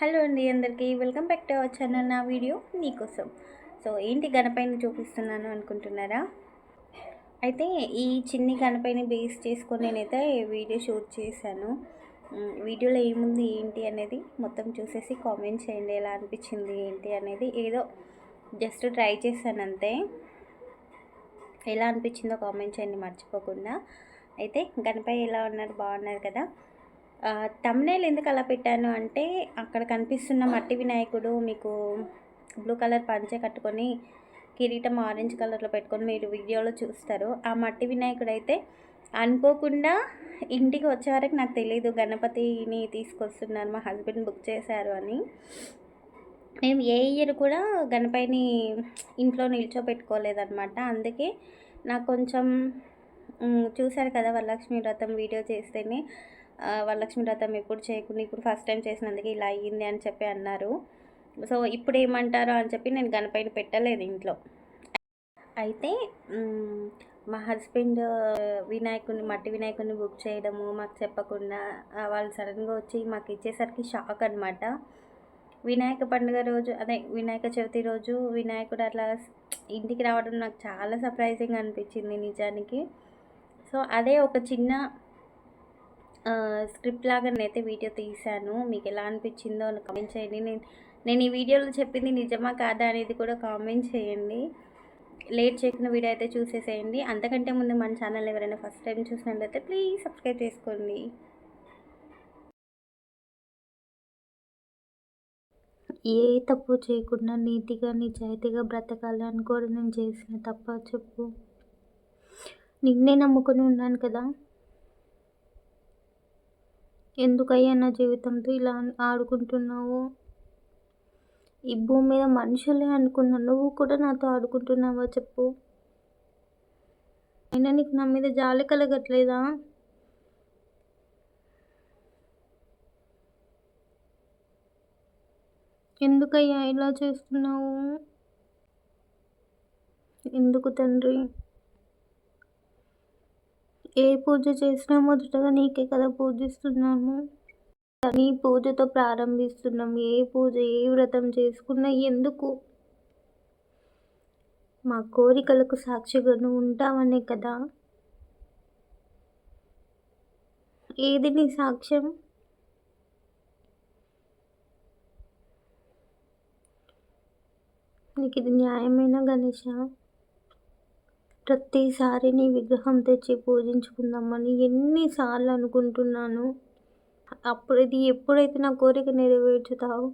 Hello అండి అందరికీ welcome back to our channel. నా వీడియో మీకోసం. సో ఏంటి గణపైని చూపిస్తున్నాను అనుకుంటున్నారా? అయితే ఈ చిన్ని గణపైని బేస్ చేసుకొని నేనైతే వీడియో షూట్ చేశాను. వీడియోలో ఏముంది ఏంటి అనేది మొత్తం చూసేసి కామెంట్ చేయండి, ఎలా అనిపించింది ఏంటి అనేది. ఏదో జస్ట్ ట్రై చేశాను అంతే. ఎలా అనిపించిందో కామెంట్ చేయండి మర్చిపోకుండా. అయితే గణపై ఎలా ఉన్నారు, బాగున్నారు కదా? థంబ్నెయిల్ ఎందుకు అలా పెట్టాను అంటే, అక్కడ కనిపిస్తున్న మట్టి వినాయకుడు మీకు బ్లూ కలర్ పంచె కట్టుకొని కిరీటం ఆరెంజ్ కలర్లో పెట్టుకొని మీరు వీడియోలో చూస్తారు. ఆ మట్టి వినాయకుడు అయితే అనుకోకుండా ఇంటికి వచ్చే వరకు నాకు తెలియదు గణపతిని తీసుకొస్తున్నారు, మా హస్బెండ్ బుక్ చేశారు అని. మేము ఏ ఇయర్ కూడా గణపతిని ఇంట్లో నిల్చోపెట్టుకోలేదన్నమాట. అందుకే నాకు కొంచెం చూశారు కదా వరలక్ష్మి వ్రతం వీడియో చేస్తేనే, వరలక్ష్మి వ్రతం ఎప్పుడు చేయకుండా ఇప్పుడు ఫస్ట్ టైం చేసినందుకు ఇలా అయ్యింది అని చెప్పి అన్నారు. సో ఇప్పుడు ఏమంటారో అని చెప్పి నేను గణపతిని పెట్టలేదు ఇంట్లో. అయితే మా హస్బెండ్ వినాయకుడిని మట్టి వినాయకుడిని బుక్ చేయడము మాకు చెప్పకుండా వాళ్ళు సడన్గా వచ్చి మాకు ఇచ్చేసరికి షాక్ అనమాట. వినాయక పండుగ రోజు, అదే వినాయక చవితి రోజు వినాయకుడు అట్లా ఇంటికి రావడం నాకు చాలా సర్ప్రైజింగ్ అనిపించింది నిజానికి. సో అదే ఒక చిన్న స్క్రిప్ట్ లాగా నేనైతే వీడియో తీశాను. మీకు ఎలా అనిపించిందో కామెంట్ చేయండి. నేను ఈ వీడియోలో చెప్పింది నిజమా కాదా అనేది కూడా కామెంట్ చేయండి. లేట్ చేయకుండా వీడియో అయితే చూసేసేయండి. అంతకంటే ముందు మన ఛానల్ ఎవరైనా ఫస్ట్ టైం చూసినట్లయితే ప్లీజ్ సబ్స్క్రైబ్ చేసుకోండి. ఏ తప్పు చేయకుండా నీతిగా నిజాయితీగా బ్రతకాలి అనుకోవడం నేను చేసిన తప్ప చెప్పు? నిన్నే నమ్ముకొని ఉన్నాను కదా, ఎందుకయ్యా నా జీవితంతో ఇలా ఆడుకుంటున్నావు? ఈ భూమి మీద మనుషులే అనుకున్నా, నువ్వు కూడా నాతో ఆడుకుంటున్నావా చెప్పు? అయినా నీకు నా మీద జాలి కలగట్లేదా? ఎందుకయ్యా ఇలా చేస్తున్నావు? ఎందుకు తండ్రి? ఏ పూజ చేసినా మొదటగా నీకే కదా పూజిస్తున్నాను. నీ పూజతో ప్రారంభిస్తున్నాం. ఏ పూజ ఏ వ్రతం చేసుకున్నా ఎందుకు? మా కోరికలకు సాక్షిగా నువ్వు ఉంటావనే కదా. ఏది నీ సాక్ష్యం? నీకు ఇది న్యాయమైన గణేష? ప్రతిసారి నీ విగ్రహం తెచ్చి పూజించుకుందామని ఎన్నిసార్లు అనుకుంటున్నాను. ఎప్పుడైతే నా కోరిక నెరవేర్చుతావు,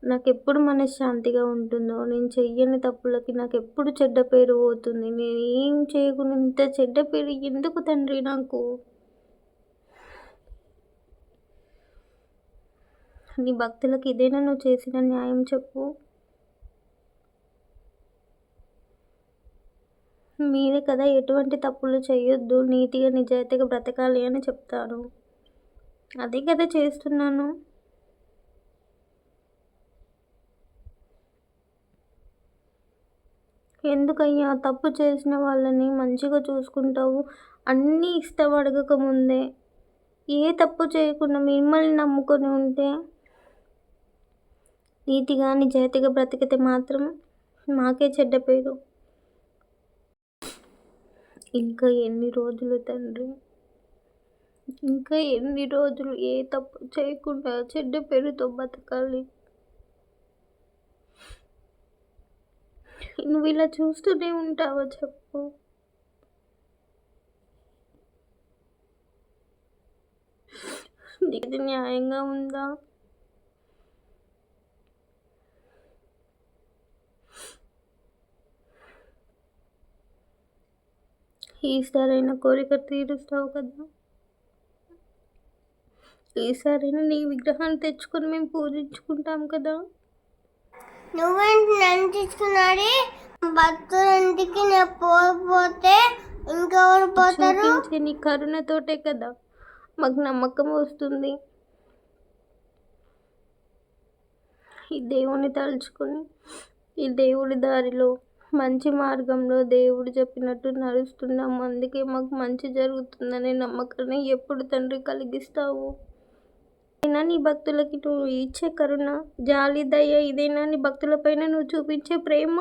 నాకు ఎప్పుడు మనశ్శాంతిగా ఉంటుందో? నేను చెయ్యని తప్పులకి నాకు ఎప్పుడు చెడ్డ పేరు పోతుంది? నేను ఏం చేయకుండా ఇంత చెడ్డ పేరు ఎందుకు తండ్రి నాకు? నీ భక్తులకు ఇదేనా నువ్వు చేసిన న్యాయం చెప్పు? మీరే కదా ఎటువంటి తప్పులు చేయొద్దు, నీతిగా నిజాయితీగా బ్రతకాలి అని చెప్తారు. అదే కదా చేస్తున్నాను. ఎందుకయ్యా తప్పు చేసిన వాళ్ళని మంచిగా చూసుకుంటావు? అన్నీ ఇస్తావు అడగక ముందే. ఏ తప్పు చేయకుండా మిమ్మల్ని నమ్ముకొని ఉంటే, నీతిగా నిజాయితీగా బ్రతికితే మాత్రం మాకే చెడ్డ పేరు. ఇంకా ఎన్ని రోజులు తండ్రి? ఇంకా ఎన్ని రోజులు ఏ తప్పు చేయకుండా చెడ్డ పేరుతో బతకాలి? నువ్వు ఇలా చూస్తూనే ఉంటావా చెప్పు? ఇది న్యాయంగా ఉందా? ఈసారైనా కోరిక తీరుస్తావు కదా? ఈసారైనా నీ విగ్రహాన్ని తెచ్చుకొని మేము పూజించుకుంటాం కదా? నువ్వేంటి నన్ను తీసుకున్నాడు? భక్తులంటికి నేను పోతే ఇంకెవరు పోతారు? నీ కరుణతోటే కదా మాకు నమ్మకం వస్తుంది. ఈ దేవుని తలుచుకొని ఈ దేవుడి దారిలో మంచి మార్గంలో దేవుడు చెప్పినట్టు నడుస్తున్నాము. అందుకే మాకు మంచి జరుగుతుందనే నమ్మకాన్ని ఎప్పుడు తండ్రి కలిగిస్తావు? ఇదేనా నీ భక్తులకి నువ్వు ఇచ్చే కరుణ, జాలి, దయ? ఇదేనా నీ భక్తులపైన నువ్వు చూపించే ప్రేమ?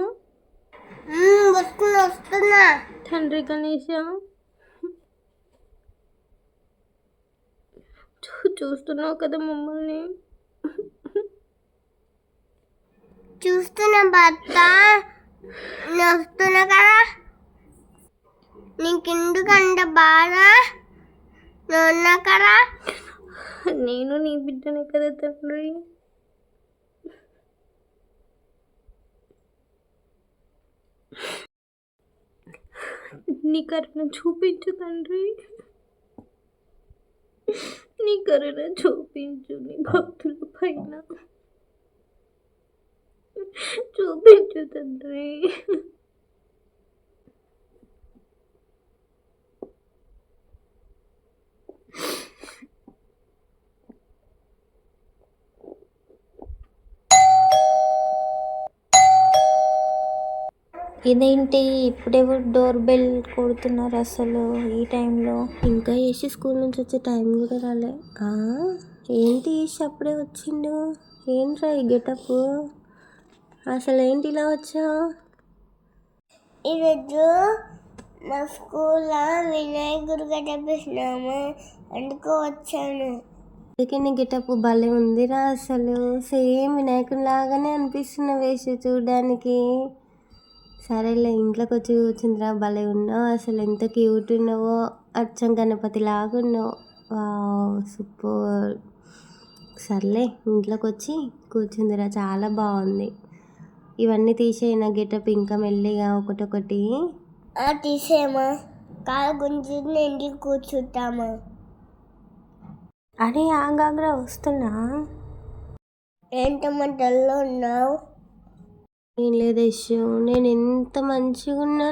వస్తున్నా తండ్రి గణేష, చూస్తున్నావు కదా మమ్మల్ని. చూస్తున్నా భర్త, వస్తున్నా కదా. నీకెందుకంట బాధ? నువ్వున్నా కదా. నేను నీ బిడ్డనే కదా తండ్రి. నీ కరుణ చూపించు తండ్రి, నీ కరుణ చూపించు నీ భక్తుల పైన చూపించు తండ్రి. ఇదేంటి ఇప్పుడెవరు డోర్ బెల్ కొడుతున్నారు అసలు ఈ టైంలో? ఇంకా యశ్ స్కూల్ నుంచి వచ్చే టైం కూడా రాలే. ఏంటి యశ్ అప్పుడే వచ్చిండు? ఏంట్రా ఈ గెటప్? అసలు ఏంటి ఇలా వచ్చా? ఈరోజు మా స్కూల్లో వినాయకుడు గెటపిస్తున్నాము, అందుకు వచ్చాను. అందుకే నీ గెటప్ భలే ఉందిరా, అసలు సేమ్ వినాయకుని లాగానే అనిపిస్తున్న వేసి చూడడానికి. సరేలే, ఇంట్లోకి వచ్చి కూర్చుందిరా, భలే ఉన్నావు అసలు, ఎంత క్యూట్ ఉన్నావో, అచ్చం గణపతి లాగా ఉన్నావు. సూపర్. సర్లే, ఇంట్లోకి వచ్చి కూర్చుందిరా, చాలా బాగుంది. ఇవన్నీ తీసేయనా గెటప్ ఇంకా మెల్లిగా ఒకటొకటి? తీసేమా, కాలు గుంజి ఇంటికి కూర్చుంటామా. అరే ఆగాగ్రా, వస్తున్నా. ఏంటమ్మా డల్లో ఉన్నావు? ఏం లేదు యశు, నేను ఎంత మంచిగా ఉన్నా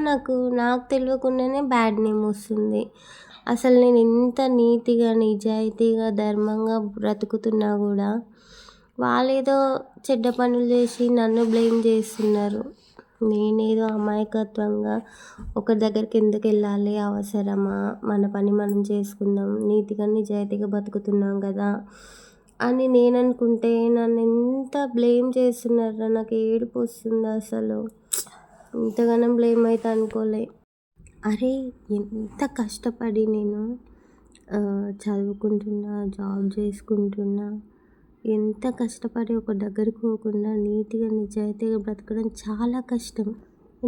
నాకు తెలియకుండానే బ్యాడ్ నేమ్ వస్తుంది. అసలు నేను ఎంత నీతిగా, నిజాయితీగా, ధర్మంగా బ్రతుకుతున్నా కూడా వాళ్ళేదో చెడ్డ పనులు చేసి నన్ను బ్లేమ్ చేస్తున్నారు. నేనేదో అమాయకత్వంగా ఒకరి దగ్గరికి ఎందుకు వెళ్ళాలి, అవసరమా, మన పని మనం చేసుకుందాం, నీతిగా నిజాయితీగా బతుకుతున్నాం కదా అని నేను అనుకుంటే నన్ను ఎంత బ్లేమ్ చేస్తున్నారా, నాకు ఏడుపు వస్తుంది అసలు. ఇంతగానో బ్లేమ్ అయితే అనుకోలే. అరే ఎంత కష్టపడి నేను చదువుకుంటున్నా, జాబ్ చేసుకుంటున్నా, ఎంత కష్టపడి ఒక దగ్గరికి పోకుండా నీతిగా నిజాయితీగా బ్రతకడం చాలా కష్టం.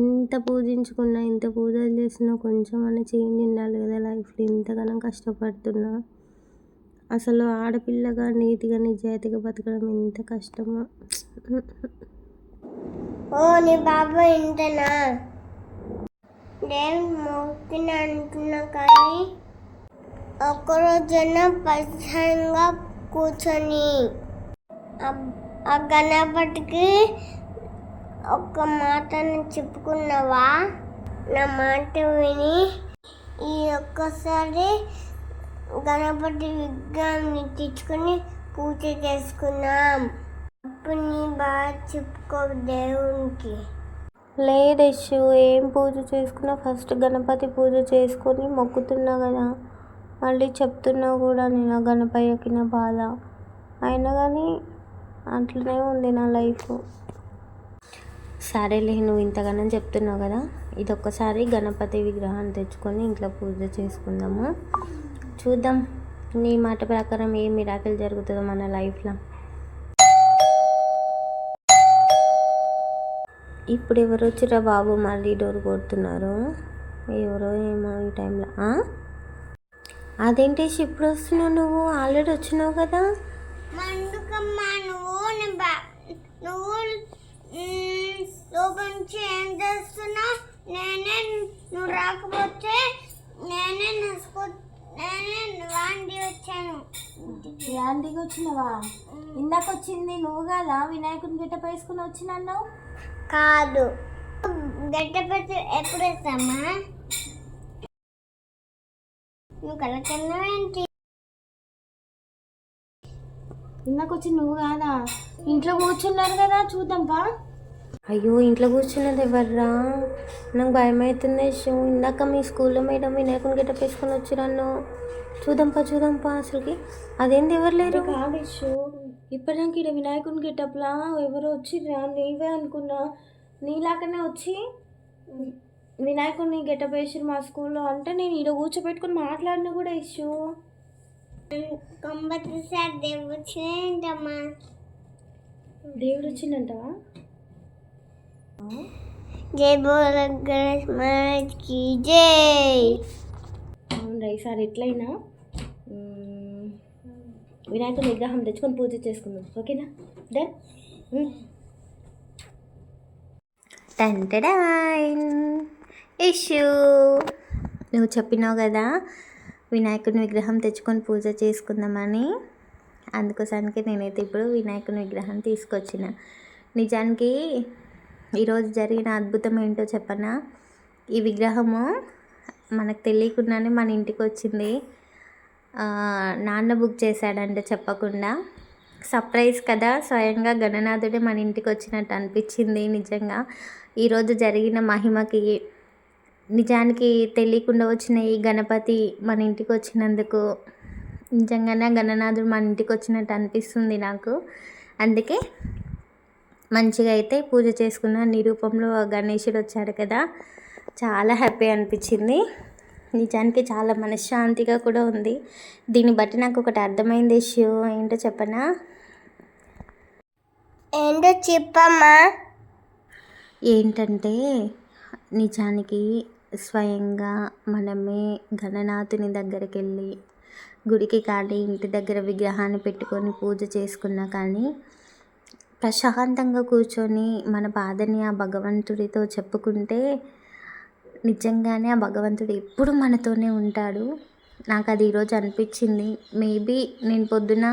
ఎంత పూజించుకున్నా, ఎంత పూజలు చేసినా కొంచెం అన్న చేంజ్ ఉండాలి కదా లైఫ్లో. ఇంతగానో కష్టపడుతున్నా. అసలు ఆడపిల్లగా నీతిగా నిజాయితీగా బతకడం ఎంత కష్టమో. నీ బాబా ఇంతనా? నేను మోస్తున్నా అంటున్నా కానీ ఒక్కరోజైనా పరిసరంగా కూర్చొని ఆ గణపతికి ఒక్క మాటను చెప్పుకున్నావా? నా మాట విని ఈ ఒక్కసారి గణపతి విగ్రహాన్ని తెచ్చుకొని పూజ చేసుకున్నాం. అప్పుడు నీ బాగా చెప్పుకో దేవునికి. లేదు యశు, ఏం పూజ చేసుకున్నా ఫస్ట్ గణపతి పూజ చేసుకొని మొక్కుతున్నా కదా, మళ్ళీ చెప్తున్నా కూడా నేను ఆ గణపయ్యకి నా బాధ. అయినా కానీ అట్లనే ఉంది నా లైఫ్. సరేలే, నువ్వు ఇంతగానో చెప్తున్నావు కదా, ఇదొక్కసారి గణపతి విగ్రహాన్ని తెచ్చుకొని ఇంట్లో పూజ చేసుకుందాము. చూద్దాం నీ మాట ప్రకారం ఏ మిరాకిల్ జరుగుతుందో మన లైఫ్లో. ఇప్పుడు ఎవరు వచ్చిరా బాబు, మళ్ళీ డోర్ కొడుతున్నారు. ఎవరో ఏమో ఈ టైంలో. అదేంటి ఇప్పుడు వస్తున్నావు? నువ్వు ఆల్రెడీ వచ్చినావు కదా. మందుకమ్మా, నువ్వు లోపల నుంచి ఏం చేస్తున్నావు? నువ్వు రాకపోతే నేనే వాండి వచ్చాను. యాంటీకి వచ్చినావా? ఇందాక వచ్చింది నువ్వు కదా, వినాయకుని గెటప్ వేసుకుని వచ్చినావు. కాదు, గడ్డపెట్టి ఎప్పుడు వేస్తామా? నువ్వు కలకన్నా ఏంటి? ఇందాక వచ్చి నువ్వు కాదా? ఇంట్లో కూర్చున్నారు కదా, చూద్దాంపా. అయ్యో, ఇంట్లో కూర్చున్నది ఎవర్రా? నాకు భయం అవుతుంది. ఇందాక మీ స్కూల్లో మేడం వినాయకుని గెటప్ వేసుకొని వచ్చిరాను. చూద్దాంపా అసలుకి అదేంది ఎవరు లేరు కాదు ఇష్యూ ఇప్పటిదాకా ఇక్కడ వినాయకుని గెటప్లా ఎవరు వచ్చి నీవే అనుకున్నా నీలాగానే వచ్చి వినాయకుడిని గెటప్ వేసిరు మా స్కూల్లో అంటే నేను ఈడ కూర్చోబెట్టుకుని మాట్లాడినా కూడా ఇష్యూ కంపల్సరీ సార్ దేవుడు వచ్చిందమ్మా. దేవుడు వచ్చిందంటవా? జై బోల గణేష్ మహారాజ్కి జై. అవును ఈసారి ఎట్లయినా వినాయకుని విగ్రహం తెచ్చుకొని పూజ చేసుకుందాం, ఓకేనా? డన్. టంటడాన్ ఇష్యూ నువ్వు చెప్పినావు కదా వినాయకుని విగ్రహం తెచ్చుకొని పూజ చేసుకుందామని, అందుకోసానికి నేనైతే ఇప్పుడు వినాయకుని విగ్రహం తీసుకొచ్చిన. నిజానికి ఈరోజు జరిగిన అద్భుతం ఏంటో చెప్పనా? ఈ విగ్రహము మనకు తెలియకుండానే మన ఇంటికి వచ్చింది. నాన్న బుక్ చేశాడంట చెప్పకుండా. సర్ప్రైజ్ కదా, స్వయంగా గణనాథుడే మన ఇంటికి వచ్చినట్టు అనిపించింది. నిజంగా ఈరోజు జరిగిన మహిమకి నిజానికి తెలియకుండా వచ్చిన ఈ గణపతి మన ఇంటికి వచ్చినందుకు నిజంగానే గణనాథుడు మన ఇంటికి వచ్చినట్టు అనిపిస్తుంది నాకు. అందుకే మంచిగా అయితే పూజ చేసుకున్న. నీ రూపంలో గణేశుడు వచ్చాడు కదా, చాలా హ్యాపీ అనిపించింది. నిజానికి చాలా మనశ్శాంతిగా కూడా ఉంది. దీన్ని బట్టి నాకు ఒకటి అర్థమైంది ఇష్యూ ఏంటో చెప్పనా? ఏంటో చెప్పమ్మా. ఏంటంటే నిజానికి స్వయంగా మనమే గణనాథుని దగ్గరికి వెళ్ళి గుడికి కానీ ఇంటి దగ్గర విగ్రహాన్ని పెట్టుకొని పూజ చేసుకున్నా కానీ ప్రశాంతంగా కూర్చొని మన బాధని ఆ భగవంతుడితో చెప్పుకుంటే నిజంగానే ఆ భగవంతుడు ఎప్పుడు మనతోనే ఉంటాడు. నాకు అది ఈరోజు అనిపించింది. మేబీ నేను పొద్దున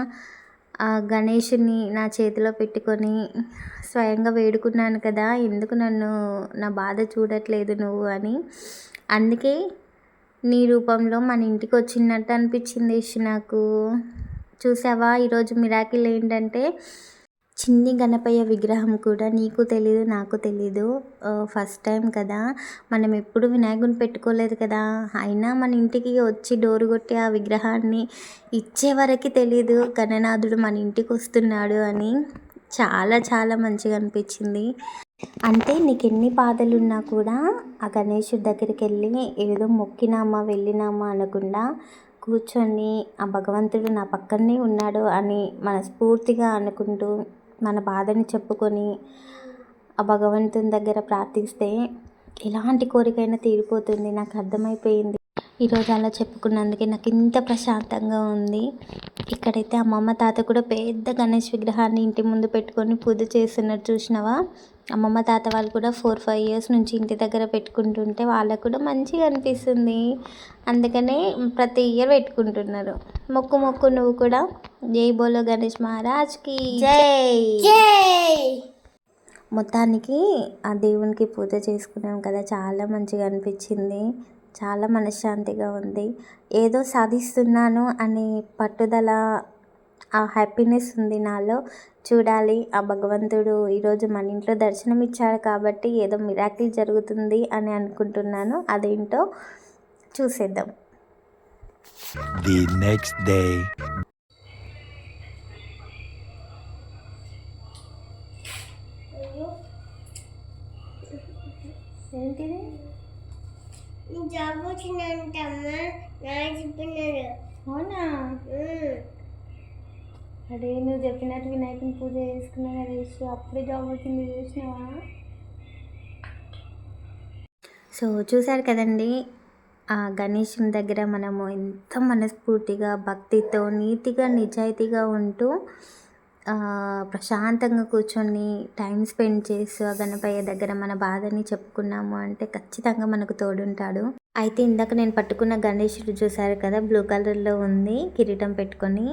ఆ గణేషుని నా చేతిలో పెట్టుకొని స్వయంగా వేడుకున్నాను కదా, ఎందుకు నన్ను నా బాధ చూడట్లేదు నువ్వు అని. అందుకే నీ రూపంలో మన ఇంటికి వచ్చినట్టు అనిపించింది నాకు. చూసావా ఈరోజు మిరాకిల్ ఏంటంటే చిన్ని గణపయ్య విగ్రహం కూడా నీకు తెలీదు నాకు తెలీదు. ఫస్ట్ టైం కదా, మనం ఎప్పుడు వినాయకుని పెట్టుకోలేదు కదా, అయినా మన ఇంటికి వచ్చి డోరు కొట్టి ఆ విగ్రహాన్ని ఇచ్చే వరకు తెలీదు గణనాథుడు మన ఇంటికి వస్తున్నాడు అని. చాలా చాలా మంచిగా అనిపించింది. అంటే నీకు ఎన్ని బాధలున్నా కూడా ఆ గణేశుడి దగ్గరికి వెళ్ళి ఏదో మొక్కినామా వెళ్ళినామా అనకుండా కూర్చొని ఆ భగవంతుడు నా పక్కనే ఉన్నాడు అని మనస్ఫూర్తిగా అనుకుంటూ మన బాధని చెప్పుకొని ఆ భగవంతుని దగ్గర ప్రార్థిస్తే ఎలాంటి కోరికైనా తీరిపోతుంది. నాకు అర్థమైపోయింది ఈరోజు అలా చెప్పుకున్నందుకే నాకు ఇంత ప్రశాంతంగా ఉంది. ఇక్కడైతే అమ్మమ్మ తాత కూడా పెద్ద గణేష్ విగ్రహాన్ని ఇంటి ముందు పెట్టుకొని పూజ చేస్తున్నట్టు చూసినావా? అమ్మమ్మ తాత వాళ్ళు కూడా 4-5 ఇయర్స్ నుంచి ఇంటి దగ్గర పెట్టుకుంటుంటే వాళ్ళకు కూడా మంచిగా అనిపిస్తుంది. అందుకనే ప్రతి ఇయర్ పెట్టుకుంటున్నారు. మొక్కు నువ్వు కూడా. జై బోలో గణేష్ మహారాజ్కి జై. మొత్తానికి ఆ దేవునికి పూజ చేసుకున్నాం కదా, చాలా మంచిగా అనిపించింది. చాలా మనశ్శాంతిగా ఉంది. ఏదో సాధిస్తున్నాను అనే పట్టుదల, ఆ హ్యాపీనెస్ ఉంది నాలో. చూడాలి, ఆ భగవంతుడు ఈరోజు మన ఇంట్లో దర్శనం ఇచ్చాడు కాబట్టి ఏదో మిరాకిల్ జరుగుతుంది అని అనుకుంటున్నాను. అదేంటో చూసేద్దాం. The next day. ఏంటిది? జాబ్ వచ్చిందంటమ్మా, నాకు చెప్పినారు. అవునా? అదే నువ్వు చెప్పినట్టు వినాయకుని పూజ చేసుకున్నా కదా ఇష్యూ, అప్పుడే జాబ్ వచ్చింది చూసినావా? సో చూసారు కదండి, ఆ గణేశుని దగ్గర మనము ఎంత మనస్ఫూర్తిగా భక్తితో నీతిగా నిజాయితీగా ఉంటూ ప్రశాంతంగా కూర్చొని టైం స్పెండ్ చేస్తూ ఆ గణపయ్య దగ్గర మన బాధని చెప్పుకున్నాము అంటే ఖచ్చితంగా మనకు తోడుంటాడు. అయితే ఇందాక నేను పట్టుకున్న గణేశుడు చూసారు కదా, బ్లూ కలర్లో ఉంది, కిరీటం పెట్టుకొని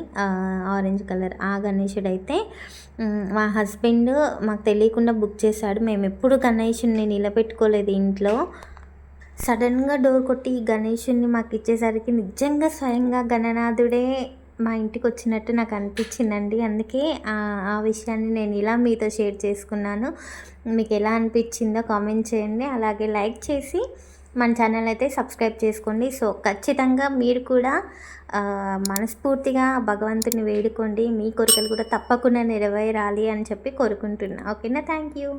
ఆరెంజ్ కలర్. ఆ గణేశుడు అయితే మా హస్బెండ్ మాకు తెలియకుండా బుక్ చేశాడు. మేము ఎప్పుడు గణేశుడిని నిలబెట్టుకోలేదు ఇంట్లో. సడన్గా డోర్ కొట్టి ఈ గణేశుడిని మాకు ఇచ్చేసరికి నిజంగా స్వయంగా గణనాథుడే మా ఇంటికి వచ్చినట్టు నాకు అనిపించిందండి. అందుకే ఆ విషయాన్ని నేను ఇలా మీతో షేర్ చేసుకున్నాను. మీకు ఎలా అనిపించిందో కామెంట్ చేయండి. అలాగే లైక్ చేసి మన ఛానల్ అయితే సబ్స్క్రైబ్ చేసుకోండి. సో ఖచ్చితంగా మీరు కూడా మనస్ఫూర్తిగా భగవంతుని వేడుకోండి. మీ కోరికలు కూడా తప్పకుండా నెరవేరాలి అని చెప్పి కోరుకుంటున్నా. ఓకేనా? Thank you.